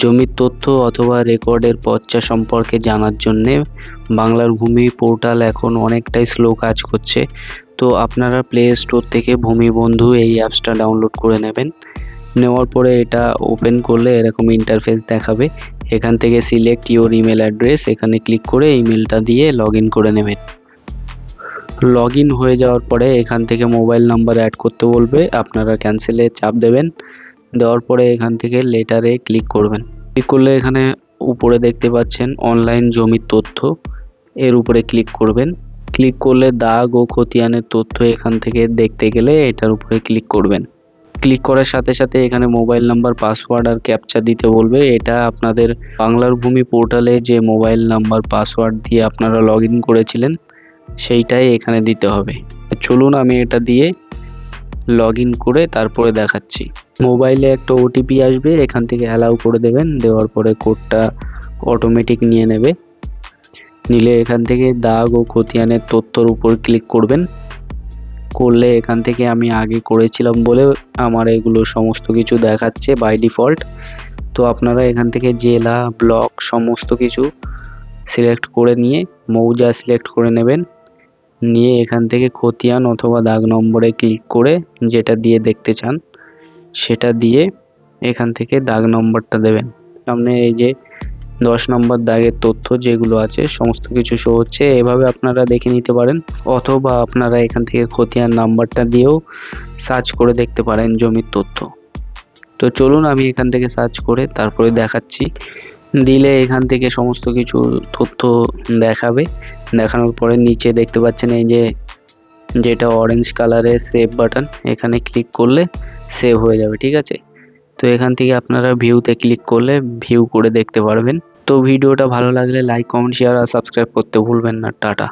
জমির তথ্য অথবা রেকর্ডের পর্চা সম্পর্কে জানার জন্যে বাংলার ভূমি পোর্টাল এখন অনেকটাই স্লো কাজ করছে। তো আপনারা প্লে স্টোর থেকে ভূমি বন্ধু এই অ্যাপসটা ডাউনলোড করে নেবেন। নেওয়ার পরে এটা ওপেন করলে এরকম ইন্টারফেস দেখাবে। এখান থেকে সিলেক্ট ইওর ইমেল অ্যাড্রেস, এখানে ক্লিক করে ইমেলটা দিয়ে লগ ইন করে নেবেন। লগ ইন হয়ে যাওয়ার পরে এখান থেকে মোবাইল নাম্বার অ্যাড করতে বলবে, আপনারা ক্যান্সেলে চাপ দেবেন। দেওয়ার পরে এখান থেকে লেটারে ক্লিক করবেন। ক্লিক করলে এখানে উপরে দেখতে পাচ্ছেন অনলাইন জমির তথ্য, এর উপরে ক্লিক করবেন। ক্লিক করলে দাগ ও খতিয়ানের তথ্য এখান থেকে দেখতে গেলে এটার উপরে ক্লিক করবেন। ক্লিক করার সাথে সাথে এখানে মোবাইল নাম্বার, পাসওয়ার্ড আর ক্যাপচা দিতে বলবে। এটা আপনাদের বাংলার ভূমি পোর্টালে যে মোবাইল নাম্বার পাসওয়ার্ড দিয়ে আপনারা লগ ইন করেছিলেন সেইটাই এখানে দিতে হবে। চলুন আমি এটা দিয়ে লগ ইন করে তারপরে দেখাচ্ছি। মোবাইলে একটা ওটিপি আসবে, এখান থেকে অ্যালাউ করে দেবেন। দেওয়ার পরে কোডটা অটোমেটিক নিয়ে নেবে। নিলে এখান থেকে দাগ ও খতিয়ানের তথ্যর উপর ক্লিক করবেন। করলে এখান থেকে আমি আগে করেছিলাম বলে আমার এগুলো সমস্ত কিছু দেখাচ্ছে বাই ডিফল্ট। তো আপনারা এখান থেকে জেলা, ব্লক সমস্ত কিছু সিলেক্ট করে নিয়ে মৌজা সিলেক্ট করে নেবেন। নিয়ে এখান থেকে খতিয়ান অথবা দাগ নম্বরে ক্লিক করে যেটা দিয়ে দেখতে চান সেটা দিয়ে এখান থেকে দাগ নম্বরটা দেবেন। সামনে এই যে 10 নম্বর দাগের তথ্য যেগুলো আছে সমস্ত কিছু শো হচ্ছে। এভাবে আপনারা দেখে নিতে পারেন, অথবা আপনারা এখান থেকে খতিয়ান নাম্বারটা দিয়েও সার্চ করে দেখতে পারেন জমির তথ্য। তো চলুন আমি এখান থেকে সার্চ করে তারপরে দেখাচ্ছি। দিলে এখান থেকে সমস্ত কিছু তথ্য দেখাবে। দেখানোর পরে নিচে দেখতে পাচ্ছেন এই যে যেটা অরেঞ্জ কালারের সেভ বাটন, এখানে ক্লিক করলে সেভ হয়ে যাবে। ঠিক আছে, তো এখান থেকে আপনারা ভিউতে ক্লিক করলে ভিউ করে দেখতে পারবেন। তো ভিডিওটা ভালো লাগলে লাইক, কমেন্ট, শেয়ার আর সাবস্ক্রাইব করতে ভুলবেন না। টাটা।